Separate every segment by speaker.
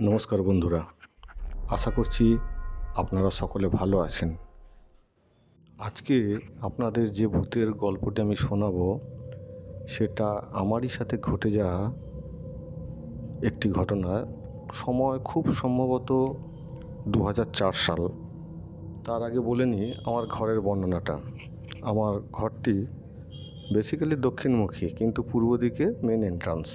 Speaker 1: নমস্কার বন্ধুরা, আশা করছি আপনারা সকলে ভালো আছেন। আজকে আপনাদের যে ভূতের গল্পটি আমি শোনাবো সেটা আমারই সাথে ঘটে যাওয়া একটি ঘটনা। সময় খুব সম্ভবত 2004 সাল। তার আগে বলে নিই আমার ঘরের বর্ণনাটা। আমার ঘরটি বেসিক্যালি দক্ষিণমুখী, কিন্তু পূর্ব দিকে মেন এন্ট্রান্স।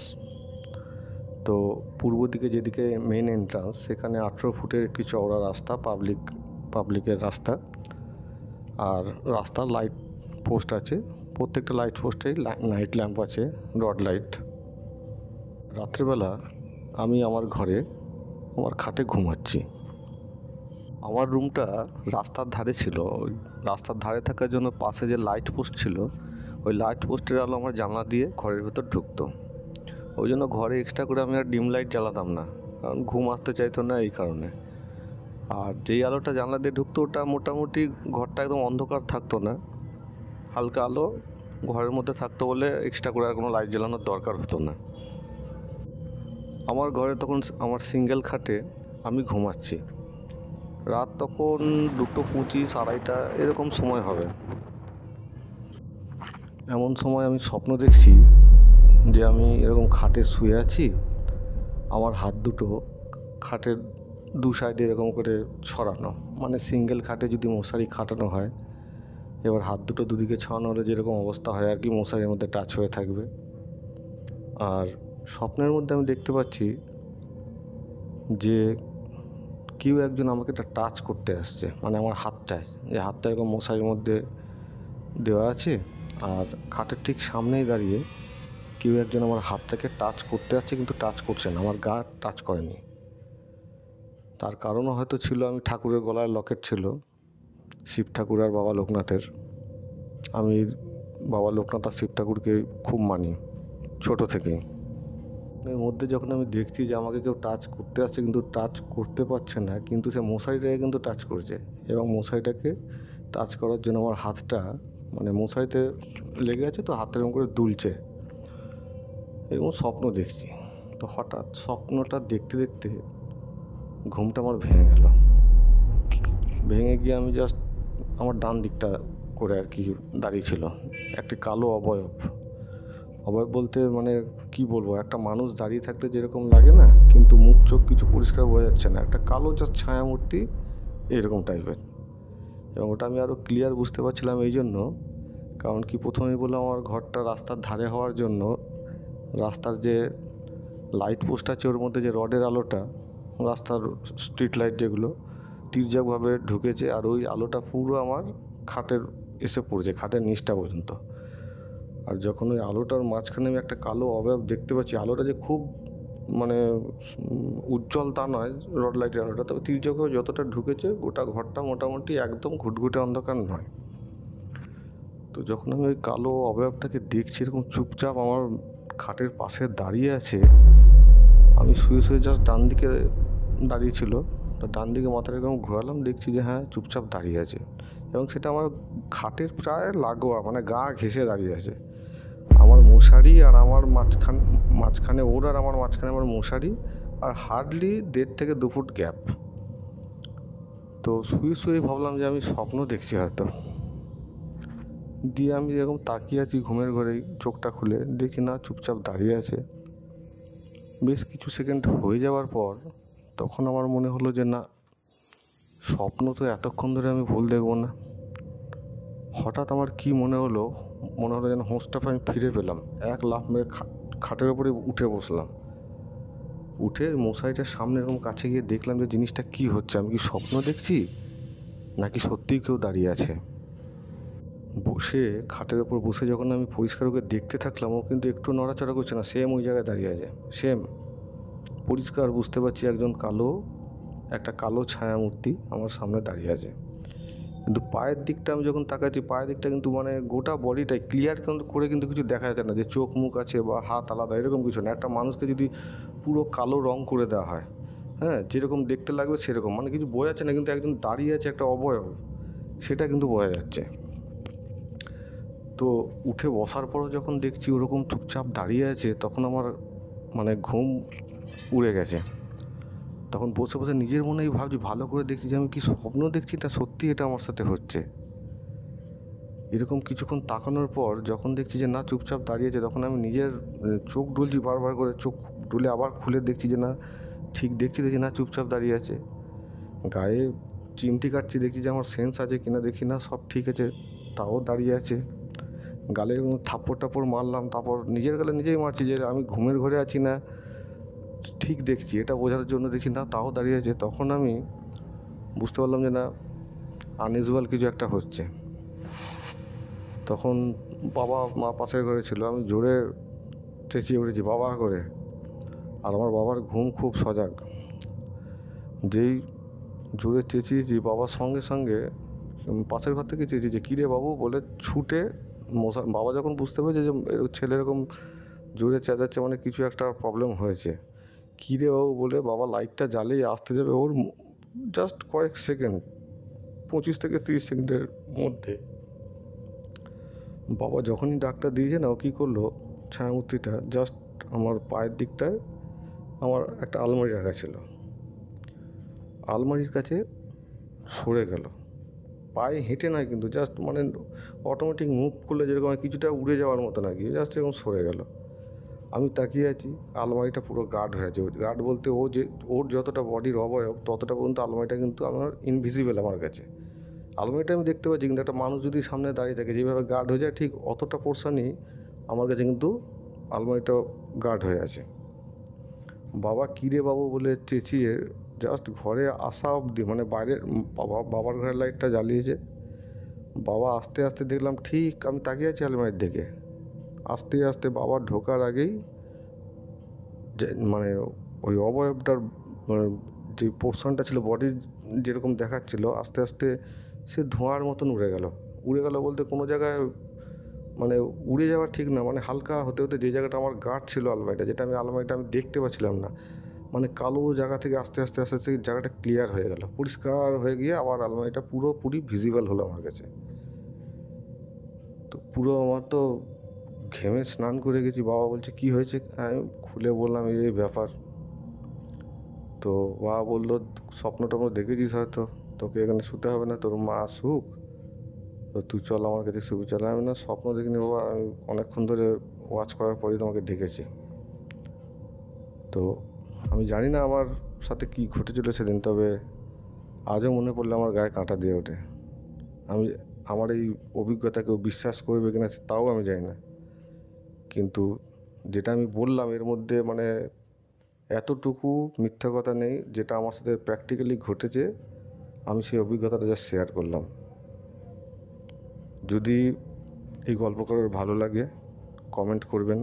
Speaker 1: তো পূর্ব দিকে যেদিকে মেন এন্ট্রান্স সেখানে 18 ফুটের একটি চওড়া রাস্তা, পাবলিকের রাস্তা। আর রাস্তার লাইট পোস্ট আছে, প্রত্যেকটা লাইট পোস্টেই নাইট ল্যাম্প আছে, রড লাইট। রাত্রেবেলা আমি আমার ঘরে আমার খাটে ঘুমাচ্ছি। আমার রুমটা রাস্তার ধারে ছিল। রাস্তার ধারে থাকার জন্য পাশে যে লাইট পোস্ট ছিল, ওই লাইট পোস্টের আলো আমার জানলা দিয়ে ঘরের ভেতর ঢুকতো। ওই জন্য ঘরে এক্সট্রা করে আমি আর ডিম লাইট জ্বালাতাম না, কারণ ঘুম আসতে চাইতো না এই কারণে। আর যেই আলোটা জানলা দিয়ে ঢুকতো ওটা মোটামুটি ঘরটা একদম অন্ধকার থাকতো না, হালকা আলো ঘরের মধ্যে থাকতো বলে এক্সট্রা করে আর কোনো লাইট জ্বালানোর দরকার হতো না। আমার ঘরে তখন আমার সিঙ্গেল খাটে আমি ঘুমাচ্ছি। রাত তখন 2:25, 2:30 এরকম সময় হবে। এমন সময় আমি স্বপ্ন দেখছি যে আমি এরকম খাটে শুয়ে আছি, আমার হাত দুটো খাটের দু সাইডে এরকম করে ছড়ানো, মানে সিঙ্গেল খাটে যদি মশারি খাটানো হয়, এবার হাত দুটো দুদিকে ছড়ানো হলে যেরকম অবস্থা হয় আর কি, মশারির মধ্যে টাচ হয়ে থাকবে। আর স্বপ্নের মধ্যে আমি দেখতে পাচ্ছি যে কেউ একজন আমাকে একটা টাচ করতে আসছে, মানে আমার হাতটায়, যে হাতটা এরকম মশারির মধ্যে দেওয়া আছে আর খাটের ঠিক সামনেই দাঁড়িয়ে কেউ একজন আমার হাতটাকে টাচ করতে আসছে, কিন্তু টাচ করছে না, আমার গা টাচ করেনি। তার কারণও হয়তো ছিল আমি ঠাকুরের গলায় লকেট ছিল, শিব ঠাকুর আর বাবা লোকনাথের। আমি বাবা লোকনাথ আর শিব ঠাকুরকে খুব মানি ছোটো থেকেই। এর মধ্যে যখন আমি দেখছি যে আমাকে কেউ টাচ করতে আসছে কিন্তু টাচ করতে পারছে না, কিন্তু সে মশারিটাকে কিন্তু টাচ করছে, এবং মশারিটাকে টাচ করার জন্য আমার হাতটা, মানে মশারিতে লেগে আছে তো হাতের এরকম করে দুলছে, এরকম স্বপ্ন দেখছি। তো হঠাৎ স্বপ্নটা দেখতে দেখতে ঘুমটা আমার ভেঙে গেল। ভেঙে গিয়ে আমি জাস্ট আমার ডান দিকটা করে আর কি দাঁড়িয়ে ছিল একটি কালো অবয়ব বলতে মানে কি বলবো, একটা মানুষ দাঁড়িয়ে থাকলে যেরকম লাগে না, কিন্তু মুখ চোখ কিছু পরিষ্কার বোঝা যাচ্ছে না, একটা কালো জাস্ট ছায়ামূর্তি এরকম টাইপের। এবং ওটা আমি আরও ক্লিয়ার বুঝতে পারছিলাম এই জন্য, কারণ কি প্রথমেই বললাম আমার ঘরটা রাস্তার ধারে হওয়ার জন্য রাস্তার যে লাইট পোস্ট আছে ওর মধ্যে যে রডের আলোটা, রাস্তার স্ট্রিট লাইট যেগুলো তির্যকভাবে ঢুকেছে, আর ওই আলোটা পুরো আমার খাটের এসে পড়েছে, খাটের নিচটা পর্যন্ত। আর যখন ওই আলোটার মাঝখানে আমি একটা কালো অবয়ব দেখতে পাচ্ছি, আলোটা যে খুব মানে উজ্জ্বল তা নয়, রড লাইটের আলোটা, তবে তির্যকভাবে যতটা ঢুকেছে গোটা ঘরটা মোটামুটি একদম ঘুটঘুটে অন্ধকার নয়। তো যখন আমি ওই কালো অবয়বটাকে দেখছি এরকম চুপচাপ আমার খাটের পাশে দাঁড়িয়ে আছে, আমি শুয়ে শুয়ে জাস্ট ডান দিকে দাঁড়িয়েছিল, তো ডান দিকে মাথাটা এরকম ঘোরালাম, দেখছি যে হ্যাঁ চুপচাপ দাঁড়িয়ে আছে, এবং সেটা আমার খাটের প্রায় লাগোয়া, মানে গা ঘেঁষে দাঁড়িয়ে আছে। আমার মশারি আর আমার মাঝখানে ওর, আর আমার মাঝখানে আমার মশারি, আর হার্ডলি 1.5 থেকে 2 ফুট গ্যাপ। তো শুয়ে শুয়ে ভাবলাম যে আমি স্বপ্ন দেখছি হয়তো। দিয়ে আমি এরকম তাকিয়ে আছি ঘুমের ঘরেই, চোখটা খুলে দেখি না চুপচাপ দাঁড়িয়ে আছে। বেশ কিছু সেকেন্ড হয়ে যাওয়ার পর তখন আমার মনে হলো যে না, স্বপ্ন তো এতক্ষণ ধরে আমি ভুল দেখব না। হঠাৎ আমার কি মনে হলো যেন হোঁশটা আমি ফিরে পেলাম। এক লাফ মেরে খাটের ওপরে উঠে বসলাম। উঠে মশারিটার সামনে এরকম কাছে গিয়ে দেখলাম যে জিনিসটা কি হচ্ছে, আমি কি স্বপ্ন দেখছি নাকি সত্যিই কেউ দাঁড়িয়ে আছে। বসে খাটের ওপর বসে যখন আমি পরিষ্কার ওকে দেখতে থাকলাম, ও কিন্তু একটু নড়াচড়া করছে না, সেম ওই জায়গায় দাঁড়িয়ে আছে, সেম পরিষ্কার বুঝতে পারছি একজন একটা কালো ছায়ামূর্তি আমার সামনে দাঁড়িয়ে আছে। কিন্তু পায়ের দিকটা আমি যখন তাকাচ্ছি, পায়ের দিকটা কিন্তু মানে গোটা বডিটাই ক্লিয়ার করে কিন্তু কিছু দেখা যাচ্ছে না, যে চোখ মুখ আছে বা হাত আলাদা এরকম কিছু না। একটা মানুষকে যদি পুরো কালো রং করে দেওয়া হয়, হ্যাঁ, যেরকম দেখতে লাগবে সেরকম, মানে কিছু বোঝা যাচ্ছে না, কিন্তু একজন দাঁড়িয়ে আছে একটা অবয়ব, সেটা কিন্তু বোঝা যাচ্ছে। তো উঠে বসার পরও যখন দেখছি ওরকম চুপচাপ দাঁড়িয়ে আছে, তখন আমার মানে ঘুম উড়ে গেছে। তখন বসে বসে নিজের মনেই ভাবছি, ভালো করে দেখছি যে আমি কি স্বপ্ন দেখছি না সত্যি এটা আমার সাথে হচ্ছে। এরকম কিছুক্ষণ তাকানোর পর যখন দেখছি যে না চুপচাপ দাঁড়িয়েছে, তখন আমি নিজের চোখ ডুলছি বারবার করে, চোখ ডুলে আবার খুলে দেখছি যে না ঠিক দেখছি, দেখছি না চুপচাপ দাঁড়িয়ে আছে। গায়ে চিমটি কাটছি, দেখছি যে আমার সেন্স আছে কিনা, দেখি না সব ঠিক আছে, তাও দাঁড়িয়ে আছে। গালে থাপ্পড় টাপ্পড় মারলাম, তারপর নিজের গালে নিজেই মারছি যে আমি ঘুমের ঘরে আছি না ঠিক দেখছি, এটা বোঝার জন্য দেখি না তাও দাঁড়িয়ে আছে। তখন আমি বুঝতে পারলাম যে না আনইউজুয়াল কিছু একটা হচ্ছে। তখন বাবা মা পাশের ঘরে ছিল, আমি জোরে চেঁচিয়ে উঠেছি বাবা করে। আর আমার বাবার ঘুম খুব সজাগ, যেই জোরে চেঁচিয়েছি বাবার সঙ্গে সঙ্গে পাশের ঘর থেকে চেঁচিয়েছে কী রে বাবু বলে ছুটে বাবা যখন বুঝতে পেরেছে যে ছেলে এরকম জোরে চেঁচাচ্ছে মানে কিছু একটা প্রবলেম হয়েছে, কী রে বাবু বলে বাবা লাইটটা জ্বালিয়ে আসতে যাবে, ওর জাস্ট কয়েক সেকেন্ড 25 থেকে 30 সেকেন্ডের মধ্যে বাবা যখনই ডাকটা দিয়েছে না, ও কী করলো ছায়ামূর্তিটা জাস্ট আমার পায়ের দিকটায় আমার একটা আলমারি রাখা ছিল, আলমারির কাছে সরে গেল। পায়ে হেঁটে নয় কিন্তু, জাস্ট মানে অটোমেটিক মুভ করলে যেরকম কিছুটা উড়ে যাওয়ার মতো না কি, জাস্ট এরকম সরে গেল। আমি তাকিয়ে আছি, আলমারিটা পুরো গার্ড হয়ে আছে। গার্ড বলতে ও যে ওর যতটা বডির অবয়ব ততটা পর্যন্ত আলমারিটা কিন্তু আমার ইনভিজিবল আমার কাছে। আলমারিটা আমি দেখতে পাচ্ছি, কিন্তু একটা মানুষ যদি সামনে দাঁড়িয়ে থাকে যেভাবে গার্ড হয়ে যায় ঠিক অতটা পোর্শনই আমার কাছে কিন্তু আলমারিটা গার্ড হয়ে আছে। বাবা কিরে বাবু বলে চেঁচিয়ে জাস্ট ঘরে আসা অবধি, মানে বাইরের বাবার ঘরের লাইটটা জ্বালিয়েছে, বাবা আস্তে আস্তে দেখলাম ঠিক আমি তাকিয়ে আছি আলমারির দিকে, আস্তে আস্তে বাবা ঢোকার আগেই যে মানে ওই অবয়বটার মানে যে পোর্শনটা ছিল বডির যেরকম দেখাচ্ছিল, আস্তে আস্তে সে ধোঁয়ার মতন উড়ে গেল। উড়ে গেল বলতে কোনো জায়গায় মানে উড়ে যাওয়া ঠিক না, মানে হালকা হতে হতে যে জায়গাটা আমার গার্ড ছিল আলমারিটা, যেটা আলমারিটা আমি দেখতে পাচ্ছিলাম না, মানে কালো জায়গা থেকে আস্তে আস্তে আস্তে আস্তে জায়গাটা ক্লিয়ার হয়ে গেল, পরিষ্কার হয়ে গিয়ে আবার আলমারিটা পুরোপুরি ভিজিবল হলো আমার কাছে। তো পুরো আমার তো ঘেমে স্নান করে গেছি। বাবা বলছে কী হয়েছে, আমি খুলে বললাম এই ব্যাপার। তো বাবা বললো স্বপ্ন টপ্ন দেখেছিস হয়তো, তোকে এখানে শুতে হবে না, তোর মা আসুক, তো তুই চল আমার কাছে শুবি। চল। আমি না স্বপ্ন দেখিনি বাবা, আমি অনেকক্ষণ ধরে ওয়াচ করার পরেই তোমাকে ডেকেছি। তো আমি জানি না আমার সাথে কী ঘটেছিল সেদিন, তবে আজও মনে পড়লে আমার গায়ে কাঁটা দিয়ে ওঠে। আমি আমার এই অভিজ্ঞতাকেও বিশ্বাস করবে কিনা তাও আমি জানি না, কিন্তু যেটা আমি বললাম এর মধ্যে মানে এতটুকু মিথ্যা কথা নেই, যেটা আমার সাথে প্র্যাকটিক্যালি ঘটেছে আমি সেই অভিজ্ঞতাটা জাস্ট শেয়ার করলাম। যদি এই গল্প করার ভালো লাগে কমেন্ট করবেন,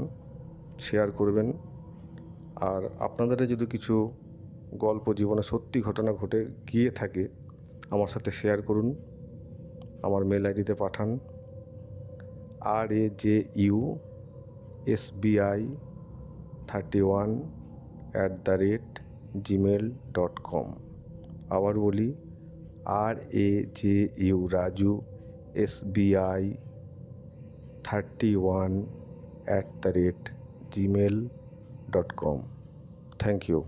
Speaker 1: শেয়ার করবেন, আর আপনাদের যদি কিছু গল্প জীবনে সত্যি ঘটনা ঘটে গিয়ে থাকে আমার সাথে শেয়ার করুন, আমার মেল আইডিতে পাঠান rajeu31@gmail.com। আবার বলি rajeu31@gmail.com। Thank you.